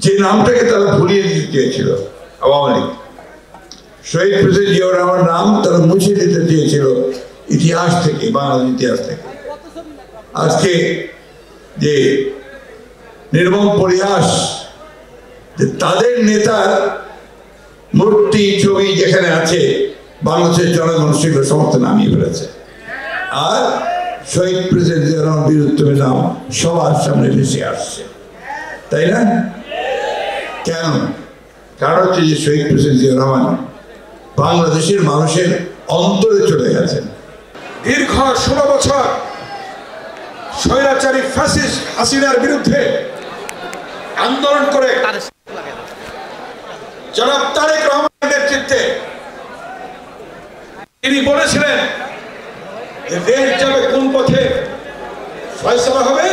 যে নামটাকে তারা ভুলিয়ে দিতে চেয়েছিল আওয়ামী লীগ, শহীদ প্রেসিডেন্ট জিয়াউর রহমানের নাম তারা মুছে দিতে চেয়েছিল ইতিহাস থেকে, বাংলাদেশ ইতিহাস থেকে। আজকে যে নির্মম পরিহাস যে তাদের নেতার মূর্তি ছবি যেখানে আছে বাংলাদেশের জনগণ সেগুলো সমস্ত নামিয়ে ফেলেছে, আর শহীদ প্রেসিডেন্ট জিয়াউর রহমান বীরুত্তমের নাম সবার সামনে ভেসে আসছে, তাই না? কেন? কারণ হচ্ছে যে শহীদ প্রেসিডেন্ট জিয়াউর রহমান বাংলাদেশের মানুষের অন্তরে চলে গেছেন। দীর্ঘ 16 বছর স্বৈরাচারী ফ্যাসিস্ট হাসিনার বিরুদ্ধে আন্দোলন করে জনাব তারেক রহমানের নেতৃত্বে তিনি বলেছিলেন যে দেশ যাবে কোন পথে, ফয়সালা হবে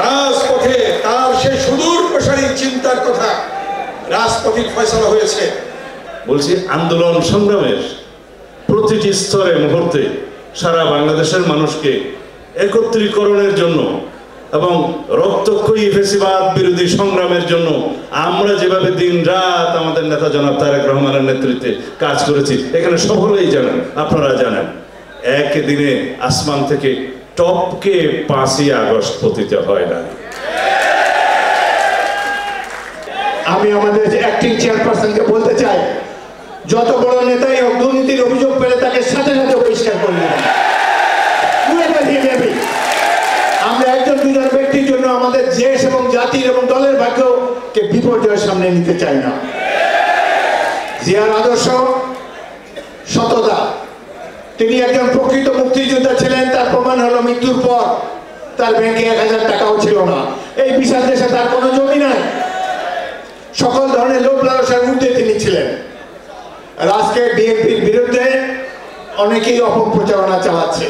রাজপথে। তার সেই সুদূর প্রসারী চিন্তার কথা রাজপথে ফয়সালা হয়েছে। বলছি, আন্দোলন সংগ্রামের প্রতিটি স্তরে মুহূর্তে সারা বাংলাদেশের মানুষকে একত্রীকরণের জন্য এবং রক্তক্ষয়ী ফ্যাসিবাদ বিরোধী সংগ্রামের জন্য আমরা যেভাবে দিন রাত আমাদের নেতা জনাব তারেক রহমানের নেতৃত্বে কাজ করেছি, এখানে সকলেই জানেন, আপনারা জানেন, একদিনে আসমান থেকে টপকে 5ই আগস্ট পতিত হয় না। আমি আমাদের অ্যাক্টিং চেয়ারপারসনকে বলতে চাই, যত বড় নেতাই হোক দুর্নীতির অভিযোগ পেলে তাকে সাথে সাথে বহিষ্কার করে দেবেন। আমরা একজন দুজন ব্যক্তির জন্য আমাদের দেশ এবং জাতির এবং দলের ভাগ্যকে বিপর্যয়ের সামনে নিতে চাই না। জিয়ার আদর্শ, সততা, তিনি একজন প্রকৃত মুক্তিযোদ্ধা ছিলেন। তার প্রমাণ হলো মৃত্যুর পর তার ব্যাংকে 1000 টাকাও ছিল না। এই বিশাল দেশে তার কোনো জমি নাই। সকল ধরনের লোভ লালসার মধ্যে তিনি ছিলেন। আর আজকে বিএনপির বিরুদ্ধে অনেকেই অপপ্রচারণা চালাচ্ছে।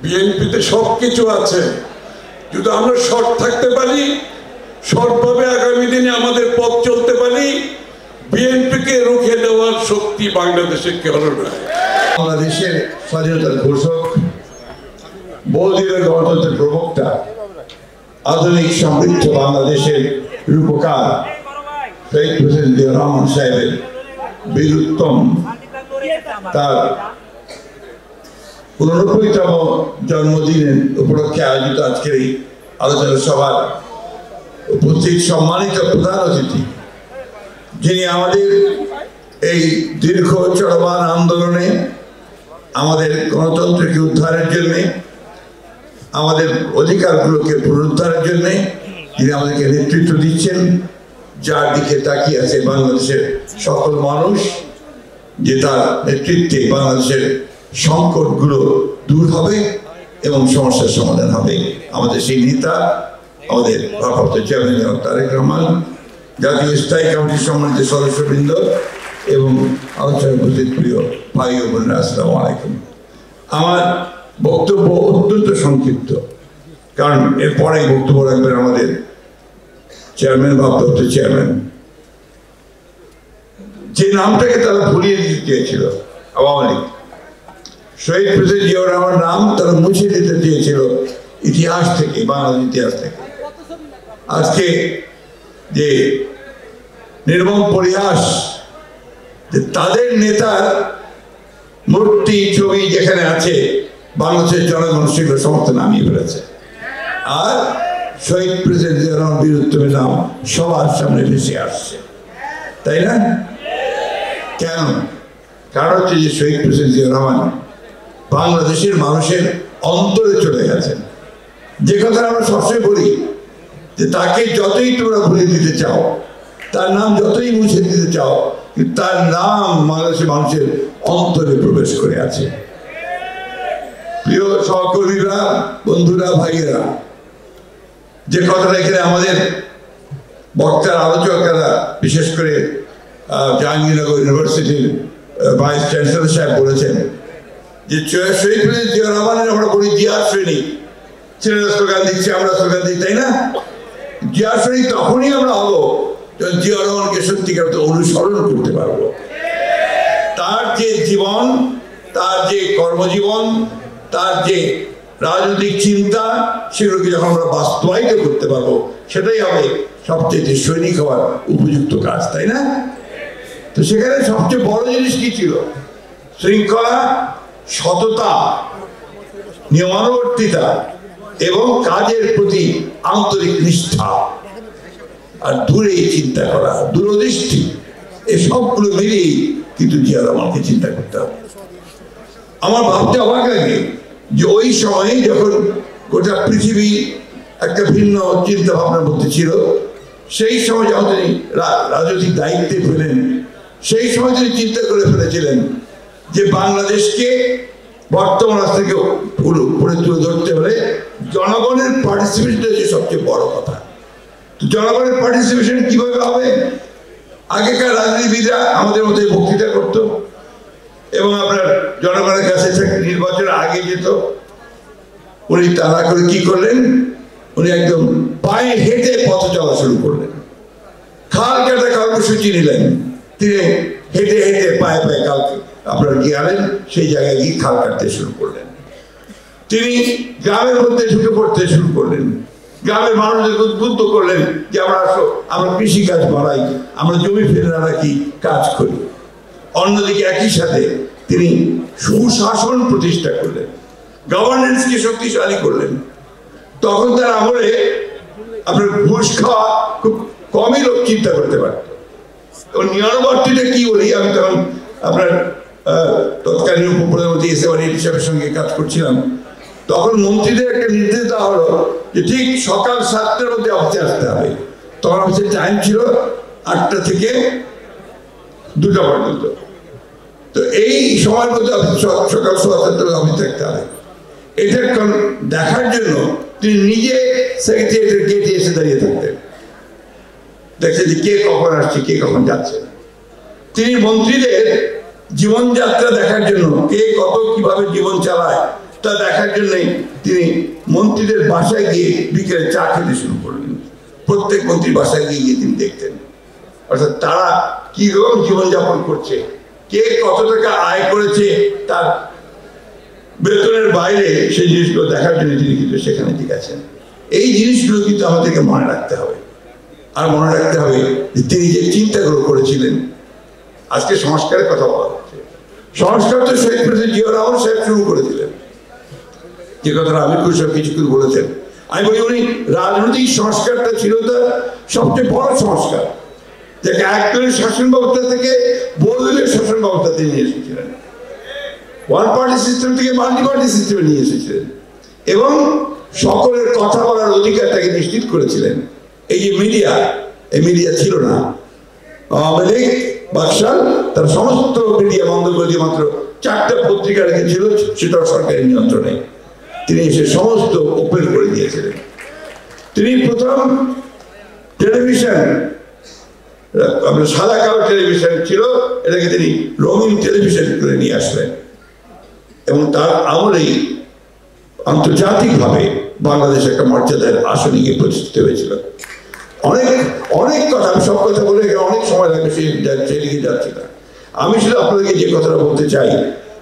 বিএনপিতে সবকিছু আছে, যদি আমরা সৎ থাকতে পারি, সৎভাবে আগামী দিনে আমাদের পথ চলতে পারি, বিএনপিকে রুখে দেওয়ার শক্তি বাংলাদেশের কেউ নয়। বাংলাদেশের স্বাধীনতার ঘোষক, বহুদিনের গণতন্ত্রের প্রবক্তা, আধুনিক সমৃদ্ধ বাংলাদেশের রূপকার শহীদ প্রেসিডেন্ট জিয়াউর রহমান সাহেবের বীরুত্তম তার 89তম জন্মদিনের উপলক্ষে আয়োজিত আজকের এই আলোচনা সভার উপস্থিত সম্মানিত প্রধান অতিথি, যিনি আমাদের এই দীর্ঘ চলমান আন্দোলনে আমাদের গণতন্ত্রকে উদ্ধারের জন্যে, আমাদের অধিকারগুলোকে পুনরুদ্ধারের জন্যে যিনি আমাদেরকে নেতৃত্ব দিচ্ছেন, যার দিকে তাকিয়ে আছে বাংলাদেশের সকল মানুষ, যে তার নেতৃত্বে বাংলাদেশের সংকটগুলো দূর হবে এবং সমস্যার সমাধান হবে। আমাদের সেই নেতা, আমাদের ভারপ্রাপ্ত চেয়ারম্যান তারেক রহমান, জাতীয় স্থায়ী কমিটির সম্মানিত সদস্যবৃন্দ এবং আলোচনায় উপস্থিত প্রিয় ভাই ও বোনেরা, আসসালামু আলাইকুম। আমার বক্তব্য অত্যন্ত সংক্ষিপ্ত, কারণ এরপরে বক্তব্য রাখবেন আমাদের চেয়ারম্যান, ভারপ্রাপ্ত চেয়ারম্যান। যে নামটাকে তারা ভুলিয়ে দিতে চেয়েছিল আওয়ামী লীগ, শহীদ প্রেসিডেন্ট জিয়াউর রহমানের নাম তারা মুছে দিতে চেয়েছিল ইতিহাস থেকে, বাংলাদেশ ইতিহাস থেকে। আজকে যে নির্মম পরিহাস যে তাদের নেতার মূর্তি ছবি যেখানে আছে বাংলাদেশের জনগণ সেগুলো সমস্ত নামিয়ে ফেলেছে, আর শহীদ প্রেসিডেন্ট জিয়াউর রহমান বীরুত্তমের নাম সবার সামনে ভেসে আসছে, তাই না? কেন? কারণ হচ্ছে যে শহীদ প্রেসিডেন্ট জিয়াউর রহমান বাংলাদেশের মানুষের অন্তরে চলে গেছেন। যে কথা আমরা সবসময় বলি যে তাকে যতই তোমরা ভুলে দিতে চাও, তার নাম যতই মুছে দিতে চাও, কিন্তু তার নাম বাংলাদেশের মানুষের অন্তরে প্রবেশ করে আছে। প্রিয় সহকর্মীরা, বন্ধুরা, ভাইয়েরা, যে কথাটা এখানে আমাদের বক্তার আলোচকেরা, বিশেষ করে জাহাঙ্গীরনগর ইউনিভার্সিটির ভাইস চ্যান্সেলর সাহেব বলেছেন, যে শহীদ প্রেসিডেন্ট জিয়াউর রহমানের আমরা বলি জিয়ার সৈনিক, ছেলেরা স্লোগান দিচ্ছে, আমরা স্লোগান দিই, তাই না? জিয়ার সৈনিক তখনই আমরা হবো যখন জিয়াউর রহমানকে সত্যিকার অনুসরণ করতে পারবো। তার যে জীবন, তার যে কর্মজীবন, তার যে রাজনৈতিক চিন্তা, সেগুলোকে যখন আমরা বাস্তবায়িত করতে পারবো, সেটাই হবে সবচেয়ে সৈনিক হওয়ার উপযুক্ত কাজ, তাই না? তো সেখানে সবচেয়ে বড় জিনিস কি ছিল? শৃঙ্খলা, সততা, নিয়মানুবর্তিতা এবং কাজের প্রতি আন্তরিক নিষ্ঠা, আর দূরে চিন্তা করা, দূরদৃষ্টি, এই সবগুলো মিলিয়েই কিন্তু জিয়া রহমানকে চিন্তা করতে হবে। আমার ভাবতে অবাক লাগে যে ওই সময়ে যখন গোটা পৃথিবী একটা ভিন্ন চিন্তা ভাবনার মধ্যে ছিল, সেই সময় যখন তিনি রাজনৈতিক দায়িত্বে পেলেন, সেই সময় তিনি চিন্তা করে ফেলেছিলেন যে বাংলাদেশকে বর্তমান থেকে উপরে তুলে ধরতে হলে জনগণের পার্টিসিপেশন হচ্ছে সবচেয়ে বড় কথা। তো জনগণের পার্টিসিপেশন কিভাবে হবে? আগেকার রাজনীতিবিদরা আমাদের মধ্যে বক্তৃতা করত এবং আপনার জনগণের কাছে নির্বাচনের আগে যেত। উনি তাড়া করে কি করলেন? উনি একদম পায়ে হেঁটে পথ চলা শুরু করলেন। খাল কাটা কর্মসূচি নিলেন, তিনি হেঁটে হেঁটে পায়ে পায়ে কালকে আপনার গেলেন, সেই জায়গায় গিয়ে খাল কাটতে শুরু করলেন। তিনি গ্রামের মধ্যে ঢুকে পড়তে শুরু করলেন, গ্রামের মানুষদের উদ্বুদ্ধ করলেন যে আমরা কৃষিকাজ বাড়াই, আমরা জমি ফেলে না রাখি, কাজ করি। অন্যদিকে একই সাথে তিনি সুশাসন প্রতিষ্ঠা করলেন, গভর্নেন্সকে শক্তিশালী করলেন। তখন তার আমলে আপনার ঘুষ খাওয়া খুব কমই লোক চিন্তা করতে পারত। নিয়মানুবর্তিতা কি বলি, আমি তখন আপনার তৎকালীন উপপ্রধানমন্ত্রী এসএ হিসাবের সঙ্গে কাজ করছিলাম। তখন মন্ত্রীদের একটা নির্দেশ দেওয়া হলো যে ঠিক সকাল 7টার মধ্যে অফিসে আসতে হবে। তখন অফিসের টাইম ছিল 8টা থেকে 2টা পর্যন্ত। তো এই সময়ের মধ্যে সকাল 7:15 অফিস থাকতে হবে। এটা দেখার জন্য তিনি নিজে সেক্রেটারিয়েটের গেটে এসে দাঁড়িয়ে থাকতেন, দেখছেন যে কে কখন আসছে, কে কখন যাচ্ছে। তিনি মন্ত্রীদের জীবনযাত্রা দেখার জন্য, কে কত কিভাবে জীবন চালায় তা দেখার জন্যই তিনি মন্ত্রীদের বাসায় গিয়ে বিকেলে চা খেতে শুরু করলেন। প্রত্যেক মন্ত্রীর বাসায় গিয়ে গিয়ে তিনি দেখতেন, অর্থাৎ তারা কি রকম জীবনযাপন করছে, কে কত টাকা আয় করেছে, তার বেতনের বাইরে সেই জিনিসগুলো দেখার জন্য তিনি কিন্তু সেখানে ঠিক আছেন। এই জিনিসগুলো কিন্তু আমাদেরকে মনে রাখতে হবে। আর মনে রাখতে হবে যে তিনি যে চিন্তাগুলো করেছিলেন। আজকে সংস্কারের কথা বলা হচ্ছে, সংস্কার তো শহীদ প্রেসিডেন্ট জিয়া রহমান সাহেব শুরু করে দিলেন, যে কথাটা আমির খুশি কিছুক্ষণ বলেছেন। আমি বলি উনি রাজনৈতিক সংস্কারটা ছিল তার সবচেয়ে বড় সংস্কার, যাকে একদলীয় শাসন ব্যবস্থা থেকে বহুদলীয় শাসন ব্যবস্থা তিনি নিয়ে এসেছিলেন, ওয়ান পার্টি সিস্টেম থেকে মাল্টি পার্টি সিস্টেমে নিয়ে এসেছিলেন এবং সকলের কথা বলার অধিকারটাকে নিশ্চিত করেছিলেন। এই যে মিডিয়া, এই মিডিয়া ছিল না। আওয়ামী লীগ বাকশাল তার সমস্ত মিডিয়া বন্ধ করে দিয়ে মাত্র 4টা পত্রিকা রেখেছিল, সেটাও সরকারের নিয়ন্ত্রণে। তিনি এসে সমস্ত ওপেন করে দিয়েছিলেন। তিনি প্রথম টেলিভিশন, আপনার সাদা কালো টেলিভিশন ছিল, এটাকে তিনি রঙিন টেলিভিশন করে নিয়ে আসলেন এবং তার আমলেই আন্তর্জাতিকভাবে বাংলাদেশ একটা মর্যাদার আসনে গিয়ে প্রতিষ্ঠিত হয়েছিল। অনেক অনেক কথা, আমি সব কথা বলে অনেক সময় লাগবে, সেদিকে যাচ্ছি না। আমি শুধু আপনাদেরকে যে কথাটা বলতে চাই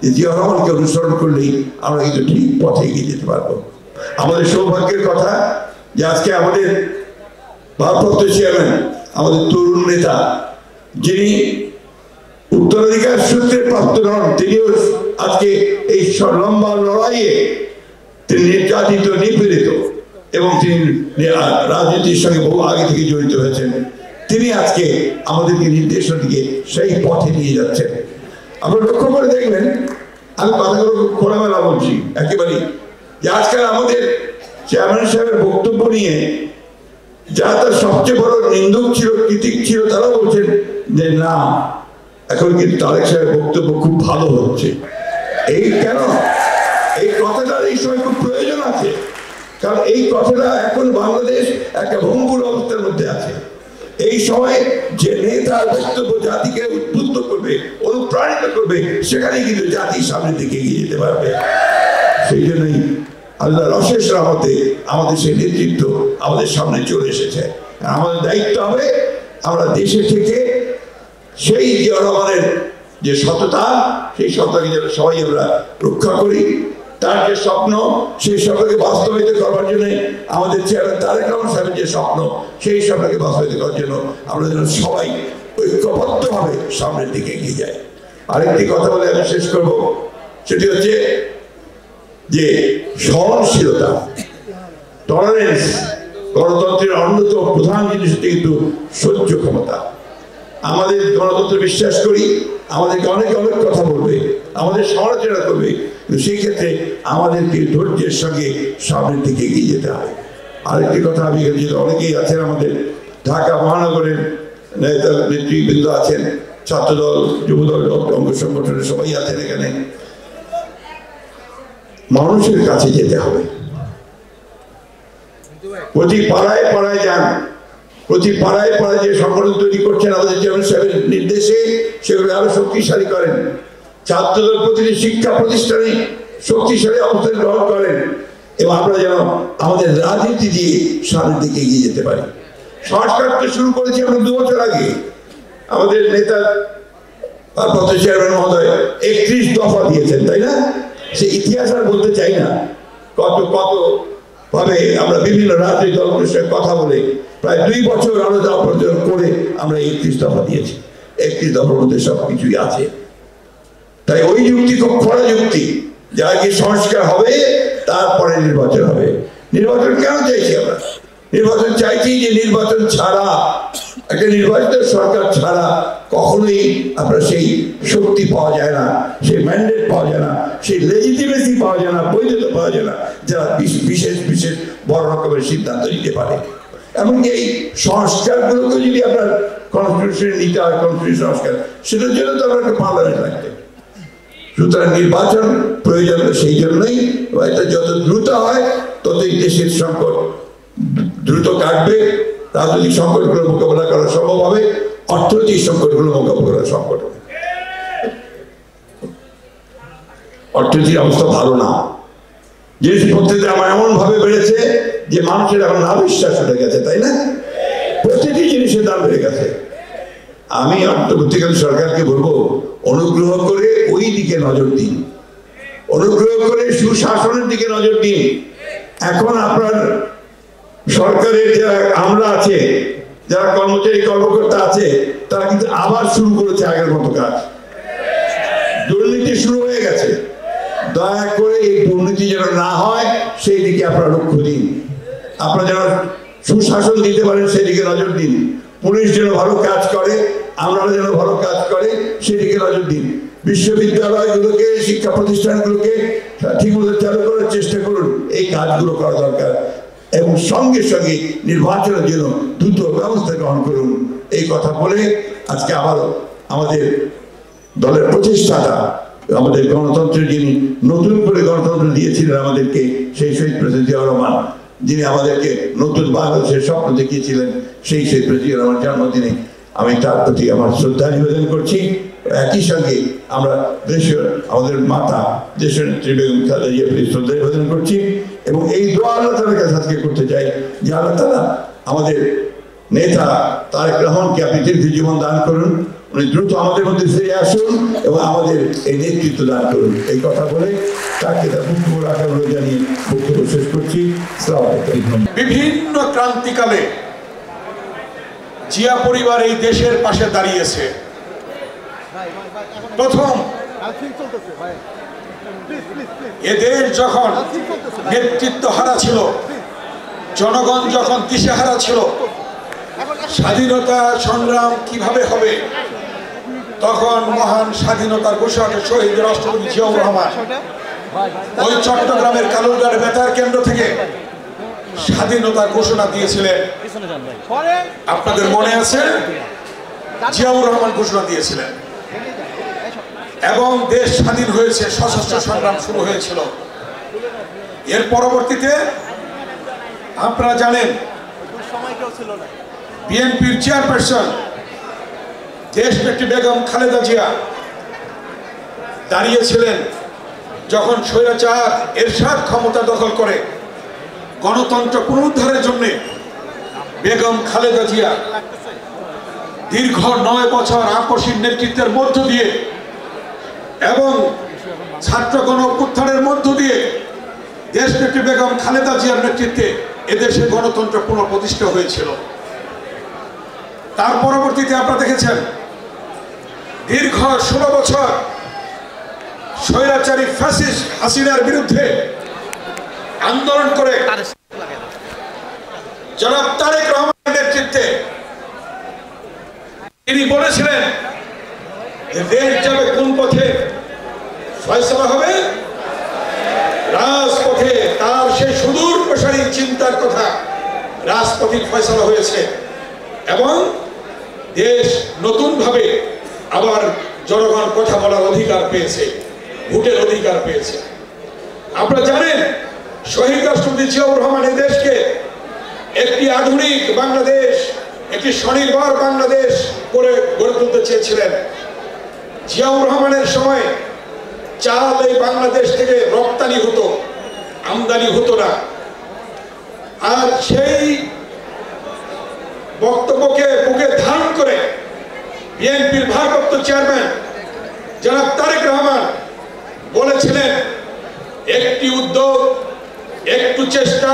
যে জিয়া রহমানকে অনুসরণ করলেই আমরা কিন্তু ঠিক পথে এগিয়ে যেতে পারবো। আমাদের সৌভাগ্যের কথা যে আজকে আমাদের ভারপ্রাপ্ত চেয়ারম্যান, আমাদের তরুণ নেতা, যিনি উত্তরাধিকার সূত্রে প্রাপ্ত নন, তিনিও আজকে এই লম্বা লড়াইয়ে তিনি নির্যাতিত, নিপীড়িত এবং তিনি রাজনীতির সঙ্গে বহু আগে থেকে জড়িত হয়েছেন। তিনি আজকে আমাদেরকে নির্দেশনা দিয়ে সেই পথে নিয়ে যাচ্ছেন। আপনারা লক্ষ্য করে দেখবেন, আমি কথাগুলো খোলামেলা বলছি একেবারে, যে আজকাল আমাদের চেয়ারম্যান সাহেবের বক্তব্য নিয়ে যারা তার সবচেয়ে বড় নিন্দুক ছিল, ক্রিটিক ছিল, তারা বলছেন যে না, এখন কিন্তু তারেক সাহেবের বক্তব্য খুব ভালো হচ্ছে। এই কেন? এই কথাটার এই সময় খুব প্রয়োজন আছে, কারণ এই কথাটা এখন বাংলাদেশ একটা ভঙ্গুর অবস্থার মধ্যে আছে। এই সময় যে নেতার বক্তব্য জাতিকে উদ্বুদ্ধ করবে, অনুপ্রাণিত করবে, সেখানে কিন্তু জাতির সামনে দিকে এগিয়ে যেতে পারবে। সেই জন্যই আল্লাহর অশেষ রহমতে আমাদের সেই নেতৃত্ব আমাদের সামনে চলে এসেছে। আমাদের দায়িত্ব হবে আমরা দেশে থেকে সেই জিয়া রহমানের যে সততা, সেই সততাকে যেন সবাই আমরা রক্ষা করি তার যে স্বপ্ন, সেই স্বপ্নকে বাস্তবায়িত করার জন্য আমাদের চেয়ারম্যান তারেক রহমান সাহেবের যে স্বপ্ন, সেই স্বপ্নকে বাস্তবায়িত করার জন্য আমরা যেন সবাই ঐক্যবদ্ধভাবে সামনের দিকে এগিয়ে যাই। আরেকটি কথা বলে আমি শেষ করব, সেটি হচ্ছে যে সহনশীলতা, টলারেন্স। গণতন্ত্রের অন্যতম প্রধান জিনিস হচ্ছে কিন্তু সহ্য ক্ষমতা। আমাদের গণতন্ত্র বিশ্বাস করি, আমাদেরকে অনেক অনেক কথা বলবে, আমাদের সমালোচনা করবে, কিন্তু সেই ক্ষেত্রে আমাদেরকে ধৈর্যের সঙ্গে সামনের দিকে এগিয়ে যেতে হবে। আরেকটি কথা আমি যেহেতু অনেকেই আছেন, আমাদের ঢাকা মহানগরের নেতা নেতৃবৃন্দ আছেন, ছাত্রদল, যুবদল, অঙ্গ সংগঠনের সবাই আছেন এখানে। মানুষের কাছে যেতে হবে, প্রতি পাড়ায় পাড়ায় যান, প্রতি পাড়ায় পাড়ায় যে সংগঠন তৈরি করছেন আমাদের চেয়ারম্যান সাহেবের নির্দেশে সেগুলো আরো শক্তিশালী করেন। ছাত্রদল প্রতিটি শিক্ষা প্রতিষ্ঠানে শক্তিশালী অবস্থান গ্রহণ করেন এবং আমরা যেন আমাদের রাজনীতি দিয়ে সামনের দিকে এগিয়ে যেতে পারি। সংস্কার তো শুরু করেছি আমরা 2 বছর আগে। আমাদের নেতা ভারপ্রাপ্ত চেয়ারম্যান মহোদয় 31 দফা দিয়েছেন, তাই না? সে ইতিহাস আর বলতে চাই না, কত কত ভাবে আমরা বিভিন্ন রাজনৈতিক দলগুলোর সঙ্গে কথা বলে প্রায় 2 বছর আলোচনা পর্যন্ত করে আমরা 31 দফা দিয়েছি। 31 দফার মধ্যে সবকিছুই আছে। তাই ওই যুক্তি খুব খরা যুক্তি, যে আগে সংস্কার হবে তারপরে নির্বাচন হবে। নির্বাচন কেন চাইছি আমরা? নির্বাচন চাইছি যে নির্বাচন ছাড়া, একটা নির্বাচিত সরকার ছাড়া কখনোই আপনার সেই শক্তি পাওয়া যায় না, সেই ম্যান্ডেট পাওয়া যায় না, সেই লেজিটিমেসি পাওয়া যায় না, বৈধতা পাওয়া যায় না, যারা বিশেষ বিশেষ বড় রকমের সিদ্ধান্ত নিতে পারে। এমনকি এই সংস্কারগুলোকে যদি আপনার কনস্টিটিউশনে নিতে হয়, কনস্টিটিউশন সংস্কার, সেটার জন্য তো আপনাকে পার্লামেন্ট লাগবে। সুতরাং নির্বাচন প্রয়োজন, সেই জন্যই এটা যত দ্রুত হয় ততই দেশের সংকট দ্রুত কাটবে, রাজনৈতিক সংকটগুলো মোকাবেলা করা সম্ভব হবে, অর্থনৈতিক সংকটগুলো মোকাবেলা করা সম্ভব হবে। অর্থনৈতিক অবস্থা ভালো না, জিনিসপত্রের দাম এমন ভাবে বেড়েছে যে মানুষের এখন না বিশ্বাস হয়ে গেছে, তাই না? প্রতিটি জিনিসের দাম বেড়ে গেছে। আমি অন্তর্বর্তীকালীন সরকারকে বলবো, অনুগ্রহ করে ওই দিকে নজর দিন, অনুগ্রহ করে সুশাসনের দিকে নজর দিন। এখন আপনার সরকারের যারা আমরা আছে, যারা কর্মচারী কর্মকর্তা আছে, তারা কিন্তু আবার শুরু করেছে আগের মতো কাজ। দুর্নীতি শুরু হয়ে গেছে। দয়া করে এই দুর্নীতি যেন না হয় সেই দিকে আপনারা লক্ষ্য দিন। আপনারা যেন সুশাসন দিতে পারেন সেই দিকে নজর দিন। পুলিশ যেন ভালো কাজ করে, আমরা যেন ভালো কাজ করে সেদিকে নজর দিন। বিশ্ববিদ্যালয়গুলোকে, শিক্ষা প্রতিষ্ঠানগুলোকে ঠিকমতো চালু করার চেষ্টা করুন। এই কাজগুলো করা দরকার এবং সঙ্গে সঙ্গে নির্বাচনের জন্য দ্রুত ব্যবস্থা গ্রহণ করুন। এই কথা বলে আজকে আবারও আমাদের দলের প্রতিষ্ঠাতা, আমাদের গণতন্ত্রের যিনি নতুন করে গণতন্ত্র দিয়েছিলেন আমাদেরকে, সেই শহীদ প্রেসিডেন্ট জিয়াউর রহমান, যিনি আমাদেরকে নতুন বাংলাদেশের স্বপ্ন দেখিয়েছিলেন, সেই শহীদ প্রেসিডেন্ট জিয়াউর রহমান জন্মদিনে আমি তার প্রতি আমার শ্রদ্ধা নিবেদন করছি। একই সঙ্গে আমরা দেশের আমাদের মাতা দেশের নেত্রী বেগম খালেদা জিয়ার প্রতি শ্রদ্ধা নিবেদন করছি এবং এই দোয়া আল্লাহ তাআলার কাছে আজকে করতে চাই যে আল্লাহ তাআলা আমাদের নেতা তারেক রহমানকে আপনি দীর্ঘ জীবন দান করুন, উনি দ্রুত আমাদের মধ্যে ফিরে আসুন এবং আমাদের এই নেতৃত্ব দান করুন। এই কথা বলে তাকে তার বক্তব্য রাখার অনুরোধ জানিয়ে বক্তব্য শেষ করছি। আসসালামু আলাইকুম। বিভিন্ন ক্রান্তিকালে জিয়া পরিবার এই দেশের পাশে দাঁড়িয়েছে। প্রথম এদের যখন নেতৃত্ব হারা ছিল, জনগণ যখন দিশেহারা ছিল, স্বাধীনতা সংগ্রাম কিভাবে হবে, তখন মহান স্বাধীনতার ঘোষণা শহীদ রাষ্ট্রপতি জিয়াউর রহমান ওই চট্টগ্রামের কালুরঘাট বেতার কেন্দ্র থেকে স্বাধীনতা ঘোষণা দিয়েছিলেন। আপনাদের মনে আছে? জিয়াউর রহমান ঘোষণা দিয়েছিলেন এবং দেশ স্বাধীন হয়েছে, সশস্ত্র সংগ্রাম শুরু হয়েছিল। এর পরবর্তীতে আপনারা জানেন বিএনপির চেয়ারপারসন দেশনেত্রী বেগম খালেদা জিয়া দাঁড়িয়েছিলেন যখন স্বৈরাচার এরশাদ ক্ষমতা দখল করে। গণতন্ত্র পুনরুদ্ধারের জন্য বেগম খালেদা জিয়া দীর্ঘ 9 বছর আপসীর নেতৃত্বের মধ্য দিয়ে এবং ছাত্র গণ অভ্যুত্থানের মধ্য দিয়ে দেশনেত্রী বেগম খালেদা জিয়ার নেতৃত্বে এদেশে গণতন্ত্র পুনঃপ্রতিষ্ঠা হয়েছিল। তার পরবর্তীতে আপনারা দেখেছেন দীর্ঘ 16 বছর স্বৈরাচারী ফ্যাসিস্ট হাসিনার বিরুদ্ধে আন্দোলন করে জনাব তারেক রহমানের নেতৃত্বে তিনি বলেছিলেন যে দেশ যাবে কোন পথে, ফয়সালা হবে রাজপথে। তার সেই সুদূর প্রসারী চিন্তার কথা রাজপথে ফয়সালা হয়েছে এবং দেশ নতুনভাবে আবার জনগণ কথা বলার অধিকার পেয়েছে, ভোটের অধিকার পেয়েছে। আপনারা জানেন শহীদ রাষ্ট্রপতি জিয়াউর রহমান এই দেশকে একটি আধুনিক বাংলাদেশ, একটি স্বনির্ভর বাংলাদেশ করে গড়ে তুলতে চেয়েছিলেন। জিয়াউর রহমানের সময় চাল এই বাংলাদেশ থেকে রপ্তানি হতো, আমদানি হতো না। আর সেই বক্তব্যকে বুকে ধারণ করে বিএনপির ভারপ্রাপ্ত চেয়ারম্যান জনাব তারেক রহমান বলেছিলেন একটি উদ্যোগ, একটু চেষ্টা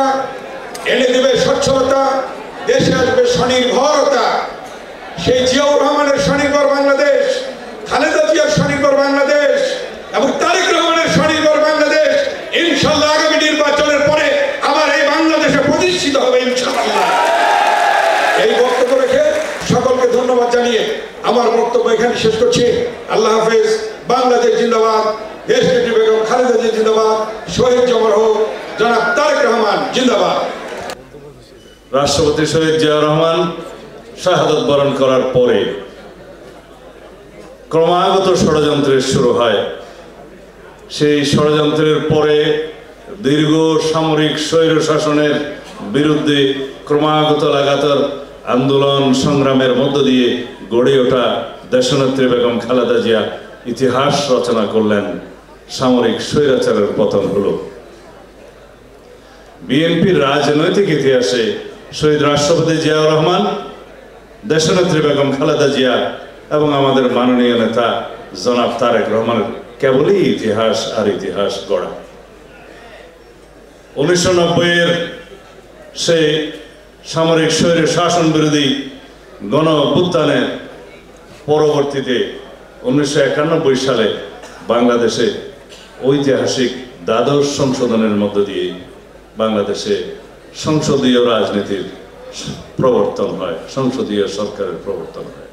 এনে দেবে সচ্ছলতা, দেশে আসবে স্বনির্ভরতা। সেই জিয়াউর রহমানের স্বনির্ভর বাংলাদেশ, খালেদা জিয়ার স্বনির্ভর বাংলাদেশ এবং তারেক রহমানের স্বনির্ভর বাংলাদেশ ইনশাআল্লাহ আগামী নির্বাচনের পরে আবার এই বাংলাদেশে প্রতিষ্ঠিত হবে ইনশাআল্লাহ। এই বক্তব্য রেখে সকলকে ধন্যবাদ জানিয়ে আমার বক্তব্য এখানে শেষ করছি। আল্লাহ হাফেজ। বাংলাদেশ জিন্দাবাদ, দেশনেত্রী বেগম খালেদা জিয়া জিন্দাবাদ, শহীদ জমর হোক, জনাব তারেক রহমান জিন্দাবাদ। রাষ্ট্রপতি শহীদ জিয়াউর রহমান শাহাদত বরণ করার পরে ক্রমাগত ষড়যন্ত্রের শুরু হয়। সেই ষড়যন্ত্রের পরে দীর্ঘ সামরিক স্বৈর শাসনের বিরুদ্ধে ক্রমাগত লাগাতার আন্দোলন সংগ্রামের মধ্য দিয়ে গড়ে ওঠা দেশনেত্রী বেগম খালেদা জিয়া ইতিহাস রচনা করলেন। সামরিক স্বৈরাচারের পতন হলো। বিএনপির রাজনৈতিক ইতিহাসে শহীদ রাষ্ট্রপতি জিয়াউর রহমান, দেশনেত্রী বেগম খালেদা জিয়া এবং আমাদের মাননীয় নেতা জনাব তারেক রহমানের কেবলই ইতিহাস আর ইতিহাস গড়া। 1990-এর সেই সামরিক স্বৈর শাসন বিরোধী গণ অভ্যুত্থানের পরবর্তীতে 1991 সালে বাংলাদেশে ঐতিহাসিক দ্বাদশ সংশোধনের মধ্য দিয়ে বাংলাদেশে সংসদীয় রাজনীতির প্রবর্তন হয়, সংসদীয় সরকারের প্রবর্তন হয়।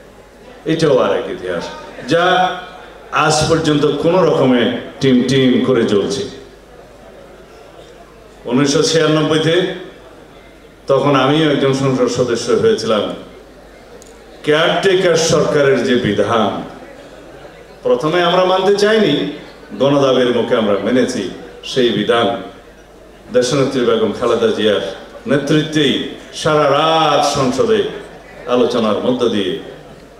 এটাও আরেক ইতিহাস যা আজ পর্যন্ত কোনো রকমে টিম টিম করে চলছে। 1996-তে তখন আমিও একজন সংসদ সদস্য হয়েছিলাম। কেয়ারটেকার সরকারের যে বিধান প্রথমে আমরা মানতে চাইনি, গণদাবির মুখে আমরা মেনেছি। সেই বিধান দেশনেত্রী বেগম খালেদা জিয়ার নেতৃত্বেই সারা রাত সংসদে আলোচনার মধ্য দিয়ে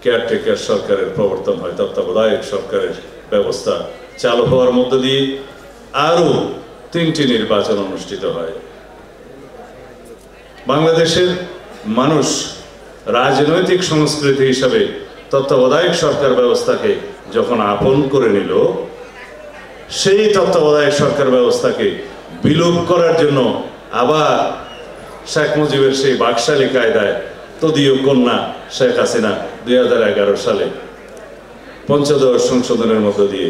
কেয়ারটেকার সরকারের প্রবর্তন হয়। তত্ত্বাবধায়ক সরকারের ব্যবস্থা চালু হওয়ার মধ্য দিয়ে আরও 3টি নির্বাচন অনুষ্ঠিত হয়। বাংলাদেশের মানুষ রাজনৈতিক সংস্কৃতি হিসাবে তত্ত্বাবধায়ক সরকার ব্যবস্থাকে যখন আপন করে নিল, সেই তত্ত্বাবধায়ক সরকার ব্যবস্থাকে বিলোপ করার জন্য আবার শেখ মুজিবের সেই বাকশালী কায়দায় তদীয় কন্যা শেখ হাসিনা 2011 সালে পঞ্চদশ সংশোধনের মধ্য দিয়ে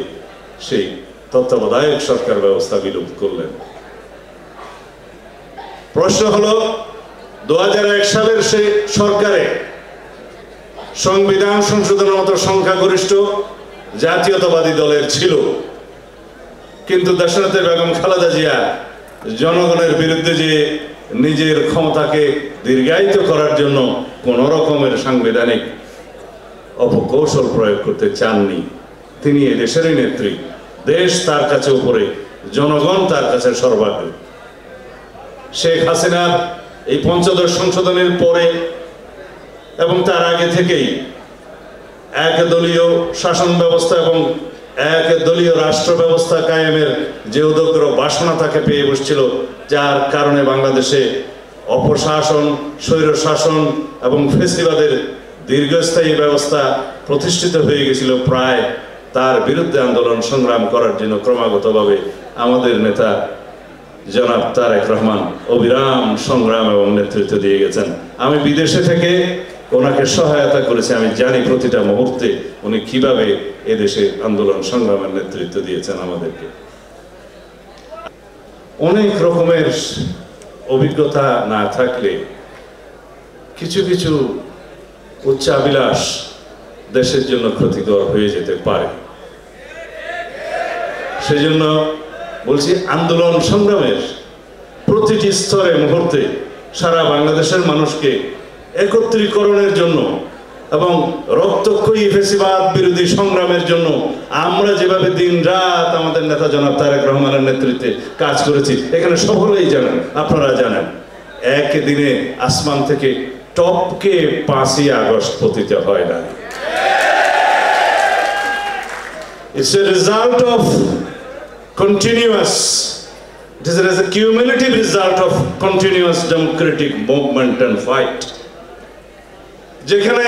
সেই তত্ত্বাবধায়ক সরকার ব্যবস্থা বিলোপ করলেন। প্রশ্ন হলো 2001 সালের সেই সরকারে সংবিধান সংশোধনের মতো সংখ্যাগরিষ্ঠ জাতীয়তাবাদী দলের ছিল, কিন্তু দেশনেত্রী বেগম খালেদা জিয়া জনগণের বিরুদ্ধে যে নিজের ক্ষমতাকে দীর্ঘায়িত করার জন্য কোন রকমের সাংবিধানিক অপকৌশল প্রয়োগ করতে চাননি। তিনি এদেশেরই নেত্রী, দেশ তার কাছে উপরে, জনগণ তার কাছে সর্বাগ্রে। শেখ হাসিনার এই পঞ্চদশ সংশোধনের পরে এবং তার আগে থেকেই একদলীয় শাসন ব্যবস্থা এবং একদলীয় রাষ্ট্র ব্যবস্থা কায়েমের যে উদগ্র বাসনা তাকে পেয়ে বসছিল, যার কারণে বাংলাদেশে অপশাসন, স্বৈরশাসন এবং ফেসিবাদের দীর্ঘস্থায়ী ব্যবস্থা প্রতিষ্ঠিত হয়ে গেছিল প্রায় তার বিরুদ্ধে আন্দোলন সংগ্রাম করার জন্য ক্রমাগতভাবে আমাদের নেতা জনাব তারেক রহমান অবিরাম সংগ্রাম এবং নেতৃত্ব দিয়ে গেছেন। আমি বিদেশে থেকে ওনাকে সহায়তা করেছি, আমি জানি প্রতিটা মুহূর্তে উনি কিভাবে এদেশে আন্দোলন সংগ্রামের নেতৃত্ব দিয়েছেন আমাদেরকে। অনেক রকমের অভিজ্ঞতা না থাকলে কিছু কিছু উচ্চাভিলাষ দেশের জন্য ক্ষতিকর হয়ে যেতে পারে। সেজন্য বলছি, আন্দোলন সংগ্রামের প্রতিটি স্তরে মুহূর্তে সারা বাংলাদেশের মানুষকে একত্রীকরণের জন্য এবং রক্তক্ষয়ী ফ্যাসিবাদ বিরোধী সংগ্রামের জন্য আমরা যেভাবে দিন রাত আমাদের নেতা জনাব তারেক রহমানের নেতৃত্বে কাজ করেছি, এখানে সকলেই জানেন, আপনারা জানেন, একদিনে আসমান থেকে টপকে 5ই আগস্ট পতিত হয় না। It's a result of continuous, it is a cumulative result of continuous democratic movement and fight. যেখানে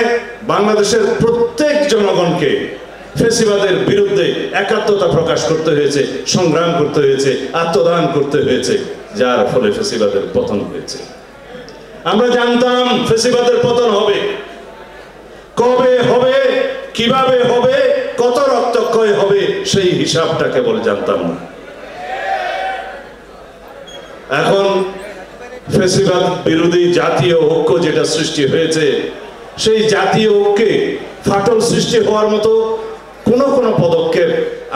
বাংলাদেশের প্রত্যেক জনগণকে ফ্যাসিবাদের বিরুদ্ধে একাত্মতা প্রকাশ করতে হয়েছে, সংগ্রাম করতে হয়েছে, আত্মদান করতে হয়েছে, যার ফলে ফ্যাসিবাদের পতন হয়েছে। আমরা জানতাম ফ্যাসিবাদের পতন হবে, কবে হবে, কিভাবে হবে, কত রক্তক্ষয় হবে, সেই হিসাবটা কেবল জানতাম না। এখন ফ্যাসিবাদ বিরোধী জাতীয় ঐক্য যেটা সৃষ্টি হয়েছে, সেই জাতীয় ঐক্যে ফাটল সৃষ্টি হওয়ার মতো কোন কোন পদক্ষেপ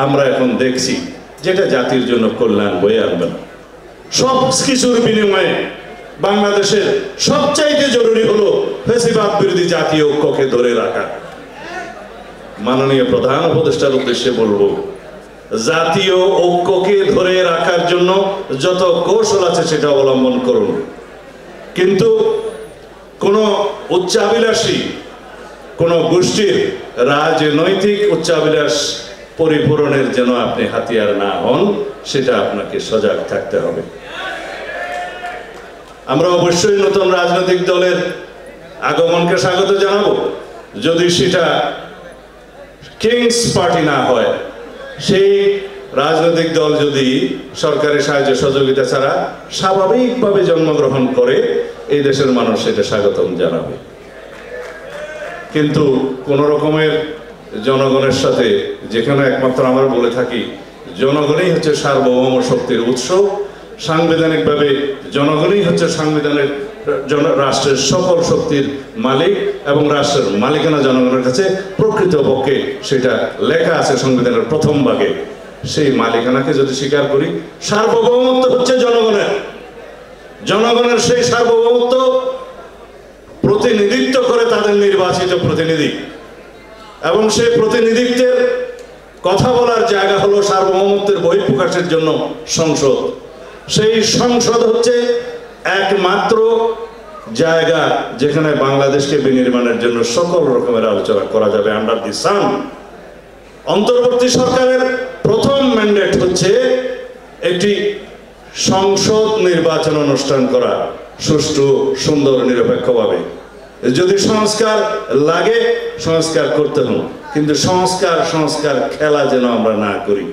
আমরা এখন দেখছি যেটা জাতির জন্য কল্যাণ বয়ে আনবে না। সব কিছুর বিনিময়ে বাংলাদেশের সবচাইতে জরুরি হলো ফ্যাসিবাদ বিরোধী জাতীয় ঐক্যকে ধরে রাখা। মাননীয় প্রধান উপদেষ্টার উদ্দেশ্যে বলবো, জাতীয় ঐক্যকে ধরে রাখার জন্য যত কৌশল আছে সেটা অবলম্বন করুন, কিন্তু কোন উচ্চাভিলাষী কোন গোষ্ঠীর রাজনৈতিক উচ্চাভিলাষ পরিপূরণের যেন আপনি হাতিয়ার না হন, সেটা আপনাকে সজাগ থাকতে হবে। আমরা অবশ্যই নতুন রাজনৈতিক দলের আগমনকে স্বাগত জানাবো, যদি সেটা কিংস পার্টি না হয়, সেই রাজনৈতিক দল যদি সরকারের সাহায্য সহযোগিতা ছাড়া স্বাভাবিকভাবে জন্মগ্রহণ করে, এই দেশের মানুষ সেটা স্বাগতম জানাবে। কিন্তু কোন রকমের জনগণের সাথে, যেখানে একমাত্র আমরা বলে থাকি জনগণই হচ্ছে সার্বভৌম শক্তির উৎস, সাংবিধানিকভাবে জনগণই হচ্ছে সাংবিধানের রাষ্ট্রের সকল শক্তির মালিক এবং রাষ্ট্রের মালিকানা জনগণের কাছে, প্রকৃতপক্ষে সেটা লেখা আছে সংবিধানের প্রথম ভাগে। সেই মালিকানাকে যদি স্বীকার করি, সার্বভৌমত্ব হচ্ছে জনগণের, জনগণের সেই সার্বভৌমত্ব প্রতিনিধিত্ব করে তাদের নির্বাচিত প্রতিনিধি, এবং সেই প্রতিনিধিত্বের কথা বলার জায়গা হলো সার্বভৌমত্বের বহিঃপ্রকাশের জন্য সংসদ। সেই সংসদ হচ্ছে একমাত্র জায়গা যেখানে বাংলাদেশকে বিনির্মাণের জন্য সকল রকমের আলোচনা করা যাবে আন্ডার দি সান। অন্তর্বর্তী সরকারের প্রথম ম্যান্ডেট হচ্ছে একটি সংসদ নির্বাচন অনুষ্ঠান করা, সুষ্ঠু, সুন্দর, নিরপেক্ষভাবে। যদি সংস্কার লাগে সংস্কার করতে হবে, কিন্তু সংস্কার খেলা যেন আমরা না করি।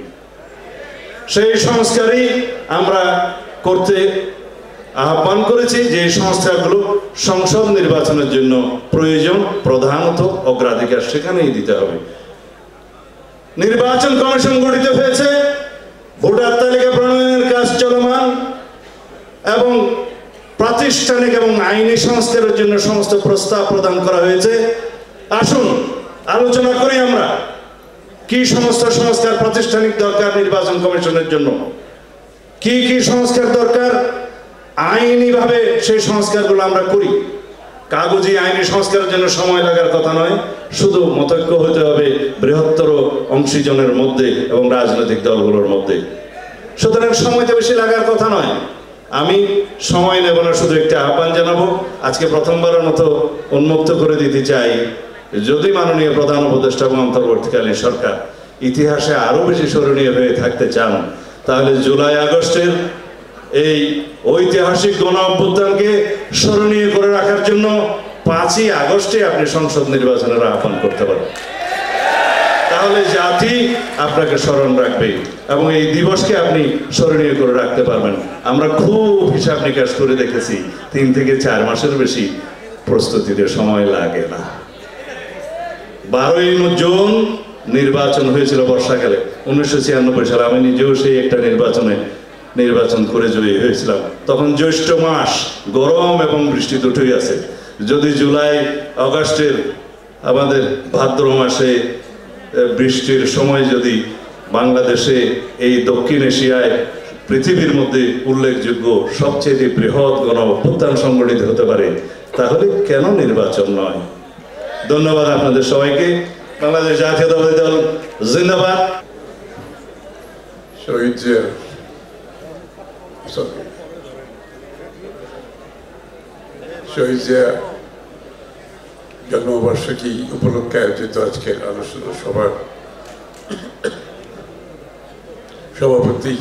সেই সংস্কারই আমরা করতে আহ্বান করেছি, যে সংস্কারগুলো সংসদ নির্বাচনের জন্য প্রয়োজন, প্রধানত অগ্রাধিকার সেখানেই দিতে হবে। নির্বাচন কমিশন গঠিত হয়েছে, ভোটার তালিকা প্রণয়নের কাজ চলমান এবং প্রাতিষ্ঠানিক এবং আইনি সংস্কারের জন্য সমস্ত প্রস্তাব প্রদান করা হয়েছে। আসুন আলোচনা করি আমরা কি সমস্ত সংস্কার প্রাতিষ্ঠানিক দরকার নির্বাচন কমিশনের জন্য, কি কি সংস্কার দরকার, আইনিভাবে সেই সংস্কারগুলো আমরা করি। কাগজি আইনি সংস্কারের জন্য সময় লাগার কথা নয়, শুধু মতৈক্য হতে হবে বৃহত্তর অংশীজনের মধ্যে এবং রাজনৈতিক দলগুলোর মধ্যে। সুতরাং সময় তো বেশি লাগার কথা নয়। আমি সময় নেব না, শুধু একটা আহ্বান জানাবো, আজকে প্রথমবারের মতো উন্মুক্ত করে দিতে চাই, যদি মাননীয় প্রধান উপদেষ্টা এবং অন্তর্বর্তীকালীন সরকার ইতিহাসে আরো বেশি স্মরণীয় হয়ে থাকতে চান, তাহলে জুলাই আগস্টের এই ঐতিহাসিক গণ অভ্যুত্থানকে স্মরণীয় করে রাখার জন্য 5ই আগস্টে আপনি সংসদ নির্বাচনের আহ্বান করতে পারেন। তাহলে জাতি আপনাকে স্মরণ রাখবে এবং এই দিবসকে আপনি স্মরণীয় করে রাখতে পারবেন। আমরা খুব হিসাব নিকাশ করে দেখেছি 3 থেকে 4 মাসের বেশি প্রস্তুতিতে সময় লাগে না। 12ই জুন নির্বাচন হয়েছিল বর্ষাকালে 1996 সালে। আমি নিজেও সেই একটা নির্বাচন করে জয়ী হয়েছিলাম। তখন জ্যৈষ্ঠ মাস, গরম এবং বৃষ্টি দুটোই আছে। যদি জুলাই আগস্টের আমাদের ভাদ্র মাসে বৃষ্টির সময় যদি বাংলাদেশে এই দক্ষিণ এশিয়ায় পৃথিবীর মধ্যে উল্লেখযোগ্য সবচেয়ে বৃহৎ গণ অভ্যুত্থান সংগঠিত হতে পারে, তাহলে কেন নির্বাচন নয়? ধন্যবাদ আপনাদের সবাইকে। বাংলাদেশ জাতীয়তাবাদী দল জিন্দাবাদ। শহীদ জিয়া জন্মবার্ষিকী উপলক্ষে আয়োজিত আজকের আলোচনা সভার সভাপতি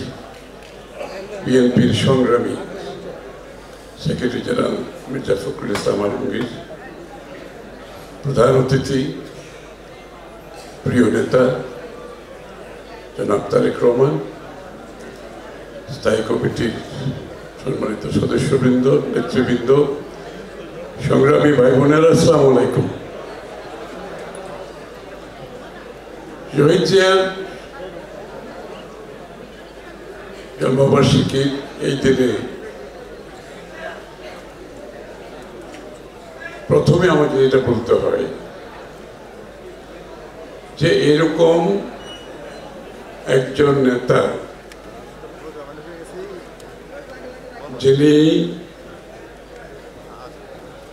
বিএনপির সংগ্রামী সেক্রেটারি জেনারেল মির্জা ফখরুল ইসলাম আলমগীর, প্রধান অতিথি প্রিয় নেতা জনাব তারেক রহমান, স্থায়ী কমিটির সম্মানিত সদস্যবৃন্দ, নেতৃবৃন্দ, সংগ্রামী ভাই বোনেরা, আসসালামু আলাইকুম। শহীদ জিয়ার জন্মবার্ষিকীর এই দিনে প্রথমে আমাকে এটা বলতে হয় যে এরকম একজন নেতা যিনি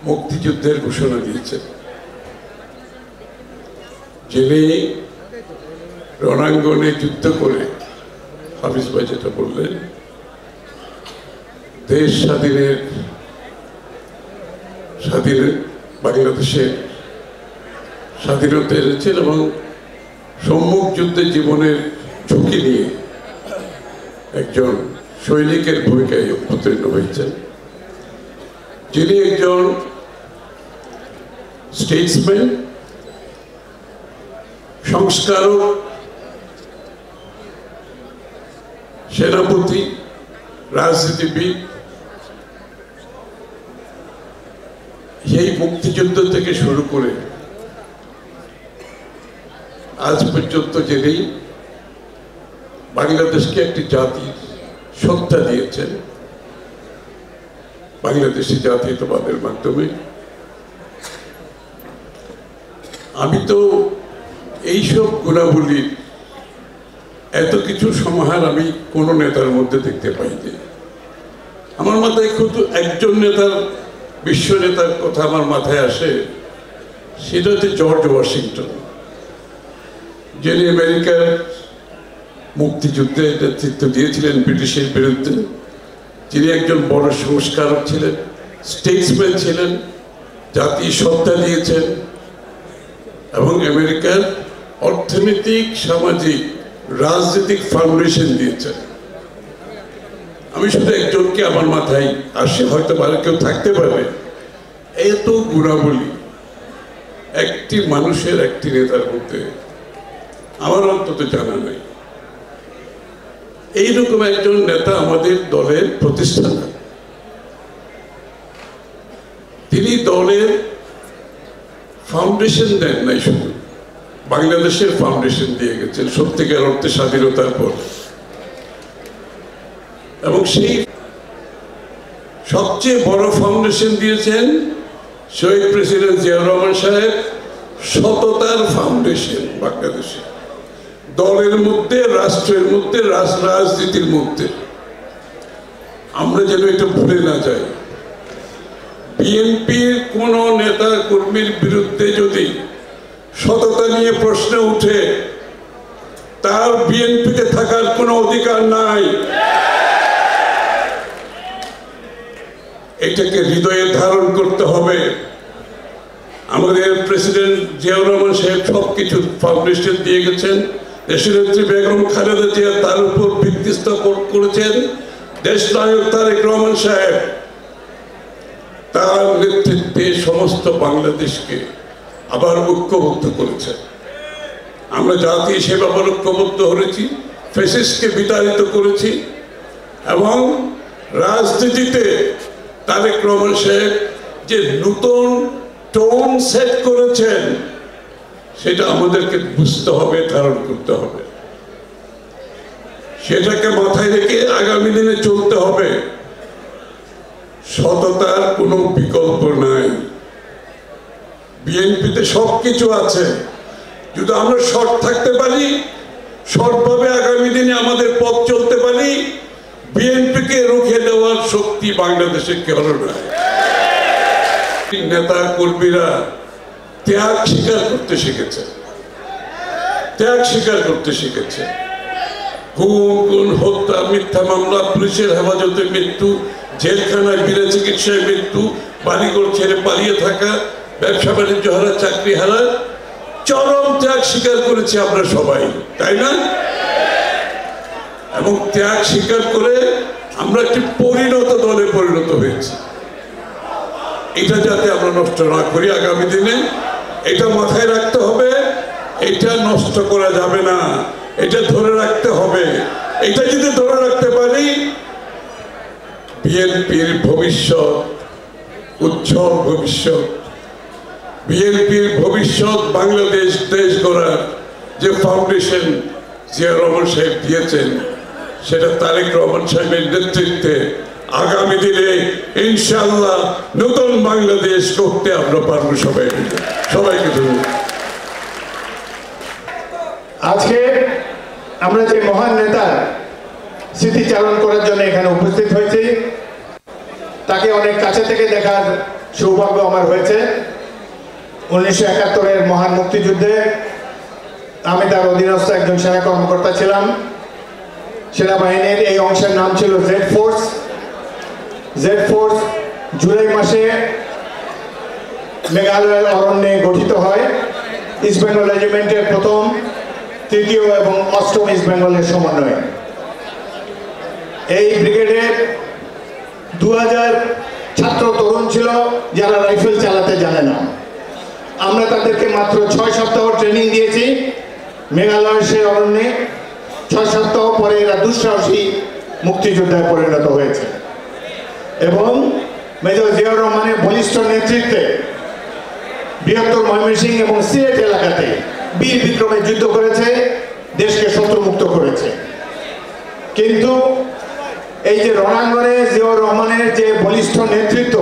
মুক্তিযুদ্ধের ঘোষণা দিয়েছেন, যিনি রণাঙ্গনে যুদ্ধ করে, হাফিজ ভাই যেটা বললেন, দেশ স্বাধীনের বাংলাদেশের স্বাধীনতা এনেছেন এবং সম্মুখ যুদ্ধে জীবনের ঝুঁকি নিয়ে একজন সৈনিকের ভূমিকায় অবতীর্ণ হয়েছেন, যিনি একজন স্টেটসম্যান, সংস্কারক, সেনাপতি, রাজনীতিবিদ। এই মুক্তিযুদ্ধ থেকে শুরু করে আজ পর্যন্ত যিনি বাংলাদেশকে একটি জাতির সত্তা দিয়েছেন, বাংলাদেশি জাতীয়তাবাদের মাধ্যমে। আমি তো এইসব গুণাবলীর এত কিছু সমাহার আমি কোন নেতার মধ্যে দেখতে পাইনি। আমার মাথায় শুধু একজন নেতার, বিশ্ব নেতার কথা আমার মাথায় আসে, সেটা হচ্ছে জর্জ ওয়াশিংটন, যিনি আমেরিকার মুক্তিযুদ্ধে নেতৃত্ব দিয়েছিলেন ব্রিটিশের বিরুদ্ধে, যিনি একজন বড় সংস্কারক ছিলেন, স্টেটসম্যান ছিলেন, জাতীয় সত্তা দিয়েছেন এবং আমেরিকার অর্থনৈতিক, সামাজিক, রাজনৈতিক ফাউন্ডেশন দিয়েছেন। আমি শুধু একজনকে আমার মাথায় আসে, হয়তো আর কেউ থাকতে পারে। এত গুণাবলী একটি মানুষের, একটি নেতার মধ্যে আমার অন্তত জানা নাই। এইরকম একজন নেতা আমাদের দলের প্রতিষ্ঠাতা। তিনি দলের ফাউন্ডেশন দেন নাই, শুধু বাংলাদেশের ফাউন্ডেশন দিয়ে গেছেন সত্যিকার অর্থে স্বাধীনতার পর। এবং সেই সবচেয়ে বড় ফাউন্ডেশন দিয়েছেন শহীদ প্রেসিডেন্ট জিয়াউর রহমান সাহেব, সততার ফাউন্ডেশন বাংলাদেশে, দলের মধ্যে, রাষ্ট্রের মধ্যে, রাজনীতির মধ্যে। আমরা যেন এটা ভুলে না যাই। বিএনপির কোন নেতা কর্মীর বিরুদ্ধে যদি সততা নিয়ে প্রশ্ন উঠে, তার বিএনপিতে থাকার কোনো অধিকার নাই। এটাকে হৃদয়ে ধারণ করতে হবে। আমাদের প্রেসিডেন্ট জিয়াউর রহমান সাহেব সবকিছু ফাউন্ডেশন দিয়ে গেছেন। দেশনেত্রী বেগম খালেদা জিয়া তার উপর ভিত্তি স্থাপন করেছেন। দেশ নায়ক তারেক রহমান সাহেব তার নেতৃত্বে সমস্ত বাংলাদেশকে আবার ঐক্যবদ্ধ করেছেন। আমরা জাতীয় সেবা ঐক্যবদ্ধ হয়েছি, ফ্যাসিস্টকে বিতাড়িত করেছি এবং রাজনীতিতে তারেক রহমান সাহেব যে নতুন টোন সেট করেছেন সেটা আমাদেরকে বুঝতে হবে, ধারণ করতে হবে, সেটাকে মাথায় রেখে আগামী দিনে চলতে হবে। সততার কোনো বিকল্প নাই। বিএনপিতে সবকিছু আছে, যদি আমরা সৎ থাকতে পারি, সৎভাবে আগামী দিনে আমাদের পথ চলতে পারি, বিএনপিকে রুখে দেওয়ার শক্তি বাংলাদেশে কেউ নাই। নেতা কর্মীরা ত্যাগ স্বীকার করতে শিখেছে, ত্যাগ স্বীকার করতে শিখেছে। খুন, হত্যা, মিথ্যা মামলা, পুলিশের হেফাজতে মৃত্যু, জেলখানায় বিনা চিকিৎসায় মৃত্যু, বাড়িঘর ছেড়ে পালিয়ে থাকা, ব্যবসা বাণিজ্য হারা, চাকরি হারা, চরম ত্যাগ স্বীকার করেছি আমরা সবাই, তাই না? এবং ত্যাগ স্বীকার করে আমরা একটি পরিণত দলে পরিণত হয়েছি। এটা যাতে আমরা নষ্ট না করি আগামী দিনে, এটা মাথায় রাখতে হবে। এটা নষ্ট করা যাবে না, এটা ধরে রাখতে হবে। এটা যদি ধরে রাখতে পারি, বিএনপির ভবিষ্যৎ উজ্জ্বল ভবিষ্যৎ, বিএনপির ভবিষ্যৎ, বাংলাদেশ দেশ গড়ার যে ফাউন্ডেশন জিয়া রহমান সাহেব দিয়েছেন, সেটা তারেক রহমান সাহেবের নেতৃত্বে আগামী দিনে ইনশাআল্লাহ নতুন বাংলাদেশ করতে আমরা পারবো। সবাইকে ধন্যবাদ। আজকে আমরা যে মহান নেতা স্মৃতিচারণ করার জন্য এখানে উপস্থিত হয়েছি, তাকে অনেক কাছে থেকে দেখার সৌভাগ্য আমার হয়েছে। 1971-এর মহান মুক্তিযুদ্ধে আমি তার অধীনস্থ একজন সেনা কর্মকর্তা ছিলাম। সেনাবাহিনীর এই অংশের নাম ছিল Z force. Z force July মাসে মেঘালয়ের অরণ্যে গঠিত হয়। ইস্ট বেঙ্গল রেজিমেন্টের প্রথম, তৃতীয় এবং অষ্টম ইস্ট বেঙ্গলের সমন্বয়ে এই ব্রিগেডে 2000 ছাত্র তরুণ ছিল যারা রাইফেল চালাতে জানে না। আমরা তাদেরকে মাত্র 6 সপ্তাহ ট্রেনিং দিয়েছি মেঘালয়ের সেই অরণ্যে। 6 সপ্তাহ পরে এরা দুঃসাহসী মুক্তিযোদ্ধায় পরিণত হয়েছে এবং মেজর জিয়াউর রহমানের বলিষ্ঠ নেতৃত্বে বৃহত্তর ময়মনসিংহ এবং সিলেট এলাকাতে বীর বিক্রমে যুদ্ধ করেছে, দেশকে শত্রুমুক্ত করেছে। কিন্তু এই যে রণাঙ্গনে জিয়াউর রহমানের যে বলিষ্ঠ নেতৃত্ব,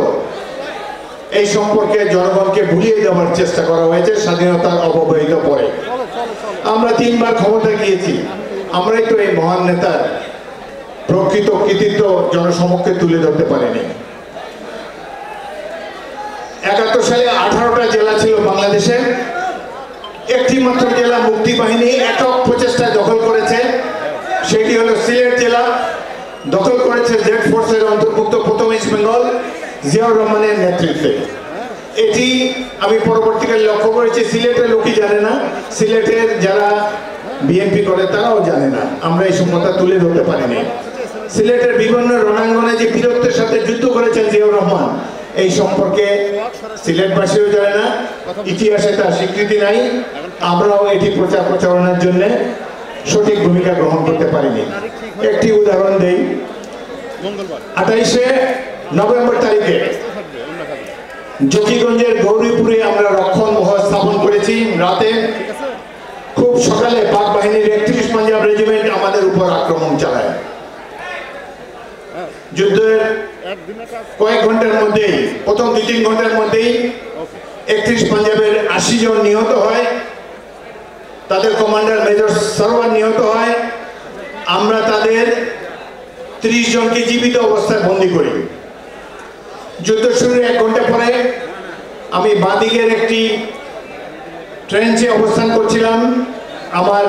এই সম্পর্কে জনগণকে ভুলিয়ে দেওয়ার চেষ্টা করা হয়েছে স্বাধীনতার অব্যবহিত পরে। আমরা 3 বার ক্ষমতা গিয়েছি, আমরাই তো এই মহান নেতার প্রকৃত কৃতিত্ব জনসমক্ষে তুলে ধরতে পারিনি। 71 সালে 18টা জেলা ছিল বাংলাদেশের, একটি মাত্র জেলা মুক্তি বাহিনী একক প্রচেষ্টায় দখল করেছে, সেটি হলো সিলেট জেলা। দখল করেছে জেড ফোর্সের অন্তর্ভুক্ত প্রথম ইস্ট বেঙ্গল জিয়াউর রহমানের নেতৃত্বে। এটি আমি পরবর্তীকালে লক্ষ্য করেছি সিলেটের লোকই জানে না, সিলেটের যারা বিএনপি করে তারাও জানে না। আমরা এই সম্পদটা তুলে ধরতে পারিনি। সিলেটের বিভিন্ন রণাঙ্গনে যে বীরত্বের সাথে যুদ্ধ করেছেন জিয়াউর রহমান, এই সম্পর্কে সিলেটবাসীও জানে না, ইতিহাসে তার স্বীকৃতি নাই। আমরাও এটি প্রচার প্রচারণার জন্য সঠিক ভূমিকা গ্রহণ করতে পারিনি। একটি উদাহরণ দেই। 28শে নভেম্বর তারিখে জকিগঞ্জের গৌরীপুরে আমরা রক্ষণ মহল স্থাপন করেছি। রাতে খুব সকালে পাক বাহিনীর 31 পাঞ্জাব রেজিমেন্ট আমাদের উপর আক্রমণ চালায়। যুদ্ধের কয়েক ঘন্টার মধ্যেই, প্রথম 2-3 ঘন্টার মধ্যেই 31 পাঞ্জাবের 80 জন নিহত হয়, তাদের কমান্ডার মেজর সরওয়ার নিহত হয়। আমরা তাদের 30 জনকে জীবিত অবস্থায় বন্দী করি। যুদ্ধ শুরুর 1 ঘন্টা পরে আমি বাঁদিকের একটি ট্রেঞ্চে অবস্থান করছিলাম, আমার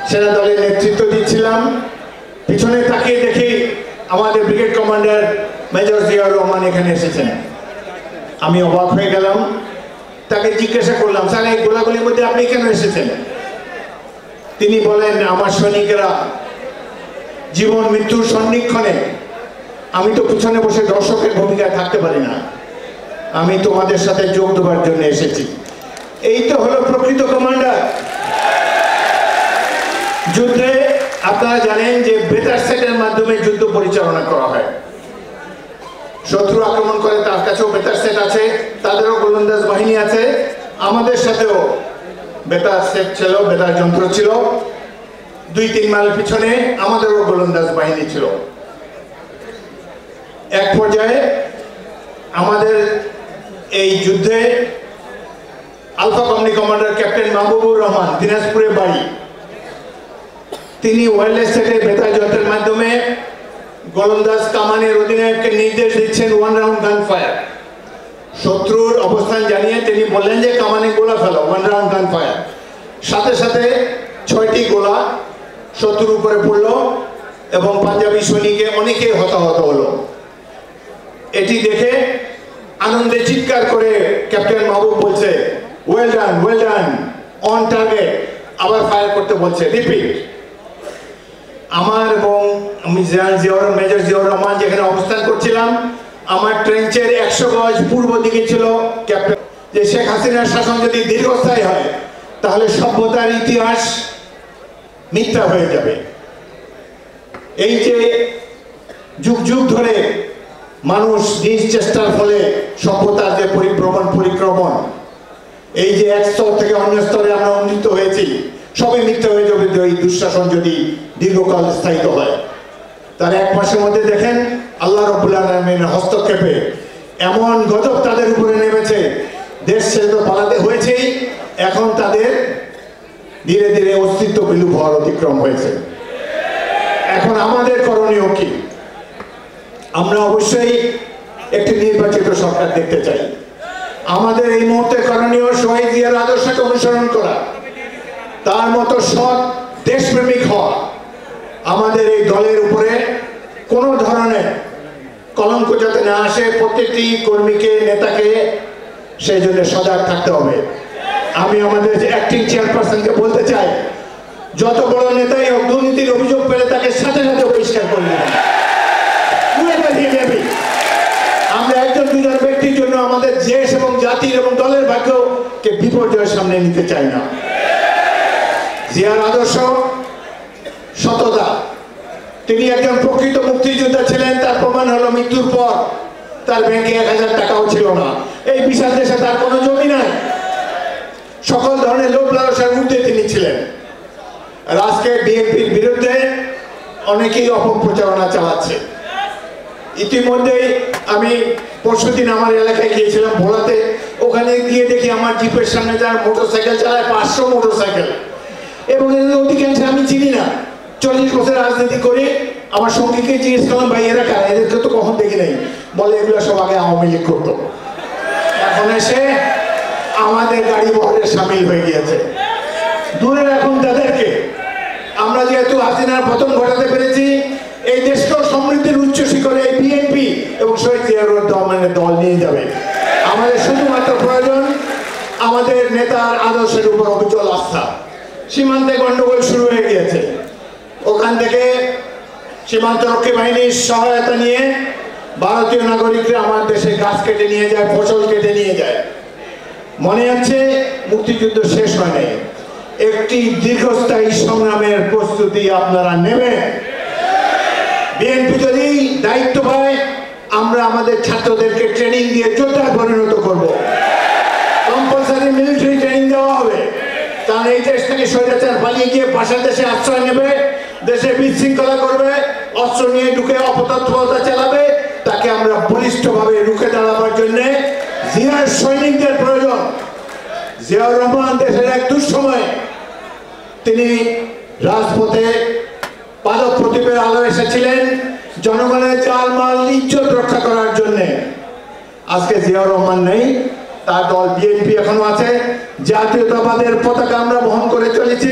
সেনা দলের নেতৃত্ব দিচ্ছিলাম। পিছনে তাকিয়ে দেখি আমাদের brigade commander major Ziaur Rahman এখানে এসেছেন। আমি অবাক হয়ে গেলাম, তাকে জিজ্ঞাসা করলাম, স্যার এই গোলাগুলির মধ্যে আপনি কেন এসেছেন? তিনি বলেন, আমার সৈনিকেরা জীবন মৃত্যুর সন্নিক্ষণে, আমি তো পিছনে বসে দর্শকের ভূমিকায় থাকতে পারি না, আমি তোমাদের সাথে যোগ দেওয়ার জন্য এসেছি। এই তো হলো প্রকৃত কমান্ডার। যুদ্ধে আপনারা জানেন যে বেতার সেটের মাধ্যমে যুদ্ধ পরিচালনা করা হয়। শত্রু আক্রমণ করে, তার কাছেও বেতার সেট আছে, তাদেরও গোলন্দাজ বাহিনী আছে, আমাদের সাথেও বেতার সেট ছিল, বেতার যন্ত্র ছিল। 2-3 মাইল পিছনে আমাদেরও গোলন্দাজ বাহিনী ছিল। এক পর্যায়ে আমাদের এই যুদ্ধে alpha company commander captain Mahbubur Rahman, দিনাজপুরে বাড়ি, তিনি ওয়্যারলেস সেটের বেতার যন্ত্রের মাধ্যমে গোলন্দাজ কামানের অধিনায়ককে নির্দেশ দিচ্ছেন 1 রাউন্ড গান ফায়ার। শত্রুর অবস্থান জানিয়ে তিনি বললেন যে কামানে গোলা ফেলো, 1 রাউন্ড গান ফায়ার। সাথে সাথে 6টি গোলা শত্রুর উপরে পড়ল এবং পাঞ্জাবি সৈনিকে অনেকেই হতাহত হলো। এটি দেখে আনন্দে চিৎকার করে ক্যাপ্টেন মাহবুব বলছে, ওয়েল ডান, অন টার্গেট। আবার ফায়ার করতে বলছে, রিপিট। আমার এবং আমি মেজর জিয়াউর রহমান যেখানে অবস্থান করছিলাম, আমার ট্রেঞ্চের 100 গজ পূর্ব দিকে ছিল ক্যাপ্টেন, যে শেখ হাসিনার শাসন যদি দীর্ঘস্থায়ী হয় তাহলে সভ্যতার ইতিহাস মিথ্যা হয়ে যাবে। এই যে যুগ যুগ ধরে মানুষ নিজ চেষ্টার ফলে সভ্যতার যে পরিক্রমণ, এই যে এক স্তর থেকে অন্য স্তরে আমরা উন্নীত হয়েছি, সবই মিথ্যা হয়ে যাবে এই দুঃশাসন যদি দীর্ঘকাল স্থায়িত হয়। তার 1 মাসের মধ্যে দেখেন আল্লাহ রাব্বুল আলামিনের হস্তক্ষেপে এমন গজব তাদের উপরে নেমেছে, দেশ ছেড়ে তো পালাতে হয়েছেই, এখন তাদের ধীরে ধীরে অস্তিত্ব বিলুপ হওয়ার অতিক্রম হয়েছে। এখন আমাদের করণীয় কি? আমরা অবশ্যই একটি নির্বাচিত সরকার দেখতে চাই। আমাদের এই মুহূর্তে করণীয় শহীদ জিয়ার আদর্শকে অনুসরণ করা, তার মতো সৎ দেশপ্রেমিক হওয়া। আমাদের এই দলের উপরে কোনো ধরনের কলঙ্ক যাতে না আসে, প্রত্যেকটি কর্মীকে, নেতাকে সেই জন্য সজাগ থাকতে হবে। আমি আমাদের অ্যাক্টিং চেয়ারপারসনকে বলতে চাই, যত বড় নেতাই হোক, দুর্নীতির অভিযোগ পেলে তাকে সাথে সাথে বহিষ্কার করে দেবেন। আমরা 1-2 ব্যক্তির জন্য আমাদের দেশ এবং জাতির এবং দলের ভাগ্যকে বিপর্যয়ের সামনে নিতে চাই না। জিয়ার আদর্শ, সততা, তিনি একজন প্রকৃত মুক্তিযোদ্ধা ছিলেন। তার প্রমাণ হলো মৃত্যুর পর তার ব্যাংকে 1000 টাকাও ছিল না। এই বিশাল দেশে তার কোনো জমি নাই। সকল ধরনের লোভ লালসার ঊর্ধ্বে তিনি ছিলেন। আর আজকে বিএনপির বিরুদ্ধে অনেকেই অপপ্রচারণা চালাচ্ছে। ইতিমধ্যেই আমি পরশুদিন আমার এলাকায় গিয়েছিলাম ভোলাতে, ওখানে গিয়ে দেখি আমার জিপের সামনে যারা মোটরসাইকেল চালায়, 500 মোটরসাইকেল, এবং এদের অধিকাংশ আমি চিনি না। 40 বছর রাজনীতি করে আমার সঙ্গীকে জিজ্ঞেস করলাম, ভাই এরা কারা, এদেরকে তো কখন দেখি নাই। বলে এগুলো সব আগে আওয়ামী লীগ করতো, এখন এসে আমাদের গাড়ি বহরে সামিল হয়ে গিয়েছে। দূরে রাখুন তাদেরকে। আমরা যেহেতু হাসিনার পতন ঘটাতে পেরেছি, এই দেশকেও সমৃদ্ধির উচ্চ শিখরে এই বিএনপি এবং শহীদ জিয়াউর রহমানের দল নিয়ে যাবে। আমাদের শুধুমাত্র প্রয়োজন আমাদের নেতার আদর্শের উপর অবিচল আস্থা। সীমান্তে গন্ডগোল শুরু হয়ে গিয়েছে, ওখান থেকে সীমান্তরক্ষী বাহিনীর সহায়তা নিয়ে ভারতীয় নাগরিকরা আমার দেশে গাছ কেটে নিয়ে যায়, ফসল কেটে নিয়ে যায়। মনে হচ্ছে মুক্তিযুদ্ধ শেষ হয় নাই। একটি দীর্ঘস্থায়ী সংগ্রামের প্রস্তুতি আপনারা নেবেন। বিএনপি যদি দায়িত্ব পায়, আমরা আমাদের ছাত্রদেরকে ট্রেনিং দিয়ে যোদ্ধায় পরিণত করব। কম্পালসারি মিলিটারি ট্রেনিং দেওয়া হবে, কারণ এই দেশ থেকে স্বৈরাচার পালিয়ে গিয়ে পাশের দেশে আশ্রয় নেবে, দেশে বিশৃঙ্খলা করবে, অস্ত্র নিয়ে ঢুকে অপতৎপরতা চালাবে। তাকে আমরা বলিষ্ঠভাবে রুখে দাঁড়াবার জন্য জিয়ার সৈনিকদের প্রয়োজন। জিয়াউর রহমান দেশের এক দুঃসময়ে তিনি রাজপথে পাদক প্রদীপের আলো এসেছিলেন জনগণের জানমাল ইজ্জত রক্ষা করার জন্য। আজকে জিয়াউর রহমান নেই, তার দল বিএনপি এখনো আছে। জাতীয়তাবাদের পতাকা আমরা বহন করে চলেছি।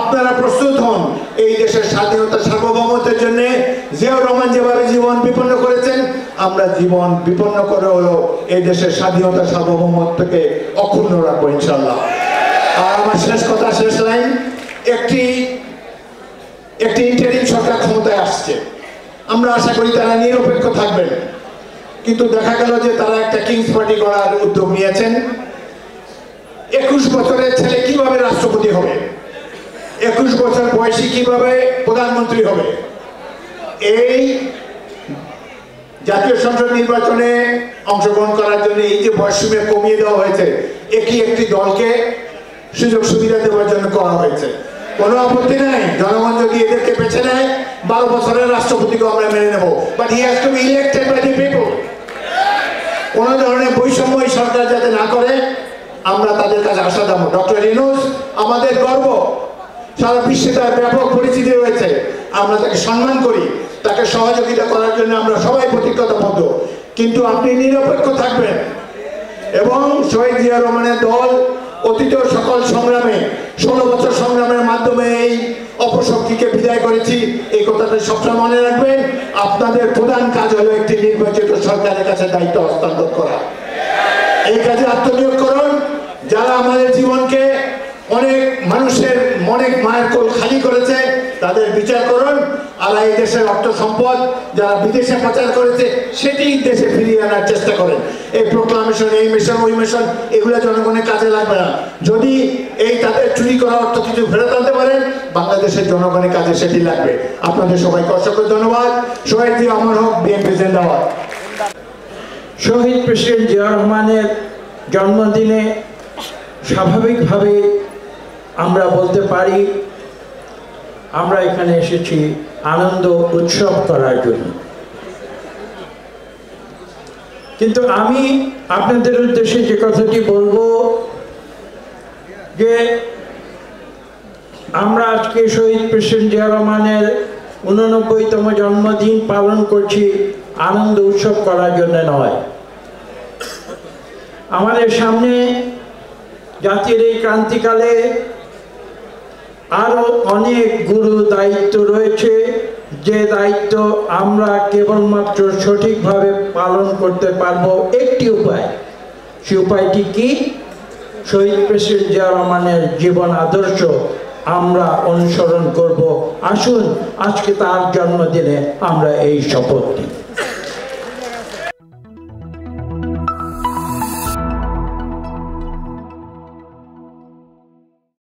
আপনারা প্রস্তুত হন এই দেশের স্বাধীনতা সার্বভৌমত্বের জন্য। জিয়াউর রহমান যেভাবে জীবন বিপন্ন করেছেন, আমরা জীবন বিপন্ন করে হলো এই দেশের স্বাধীনতা সার্বভৌমত্বকে অক্ষুণ্ণ রাখবো ইনশাল্লাহ। আর আমার শেষ লাইন, একটি ইন্টারিম সরকার ক্ষমতায় আসছে, আমরা আশা করি তারা নিরপেক্ষ থাকবেন। কিন্তু দেখা গেল যে তারা একটা কিংস পার্টি করার উদ্যোগ নিয়েছেন। 21 বছরের ছেলে কিভাবে রাষ্ট্রপতি হবে, 21 বছর বয়সী কিভাবে প্রধানমন্ত্রী হবে। এই জাতীয় সংসদ নির্বাচনে অংশগ্রহণ করার জন্য এই যে বয়সসীমা কমিয়ে দেওয়া হয়েছে, একটি দলকে সুযোগ সুবিধা দেওয়ার জন্য করা হয়েছে। কোনো আপত্তি নাই, জনগণ যদি এদেরকে বেছে নেয় 12 বছরের রাষ্ট্রপতিকে আমরা মেনে নেব, but he has to be elected by the people. কোন ধরনের বৈষম্য এই সরকার যাতে না করে আমরা তাদের কাছে আশা দেব। ডক্টর ইউনূস আমাদের গর্ব, সারা বিশ্বে তার ব্যাপক পরিচিতি রয়েছে, আমরা তাকে সম্মান করি, তাকে সহযোগিতা করার জন্য আমরা সবাই প্রতিজ্ঞাবদ্ধ। কিন্তু আপনি নিরপেক্ষ থাকবেন এবং শহীদ জিয়া রহমানের দল অতীত সকল সংগ্রামে 16 বছর সংগ্রামের মাধ্যমে এই অপশক্তিকে বিদায় করেছি, এই কথাটা সবসময় মনে রাখবেন। আপনাদের প্রধান কাজ হলো একটি নির্বাচিত সরকারের কাছে দায়িত্ব হস্তান্তর করা। এই কাজে আত্মনিয়োগ করুন। যারা আমাদের জীবনকে অনেক মানুষের অনেক মায়ের কোল খালি করেছে তাদের বিচার করুন। আর এই দেশের অর্থ সম্পদ যারা বিদেশে পাচার করেছে সেটি দেশে ফিরিয়ে আনার চেষ্টা করেন। এই প্রোক্লামেশন, এই মিশন, ওই মিশন, এগুলো জনগণের কাজে লাগবে না। যদি এই তাদের চুরি করা অর্থ কিছু ফেরত আনতে পারেন, বাংলাদেশের জনগণের কাজে সেটি লাগবে। আপনাদের সবাইকে অসংখ্য ধন্যবাদ। শহীদ জিয়া অমর হোক, বিএনপি জিন্দাবাদ। শহীদ প্রেসিডেন্ট জিয়া রহমানের জন্মদিনে স্বাভাবিকভাবে আমরা বলতে পারি আমরা এখানে এসেছি আনন্দ উৎসব করার জন্য। কিন্তু আমি আপনাদের উদ্দেশ্যে যে কথাটি বলবো যে আমরা আজকে শহীদ প্রেসিডেন্ট জিয়া রহমানের 89তম জন্মদিন পালন করছি আনন্দ উৎসব করার জন্য নয়। আমাদের সামনে জাতির এই ক্রান্তিকালে আরো অনেক গুরু দায়িত্ব রয়েছে, যে দায়িত্ব আমরা কেবলমাত্র সঠিকভাবে পালন করতে পারবো একটি উপায়। সেই উপায়টি কি? শহীদ প্রেসিডেন্ট জিয়া রহমানের জীবন আদর্শ আমরা অনুসরণ করব। আসুন আজকে তার জন্মদিনে আমরা এই শপথ নিই।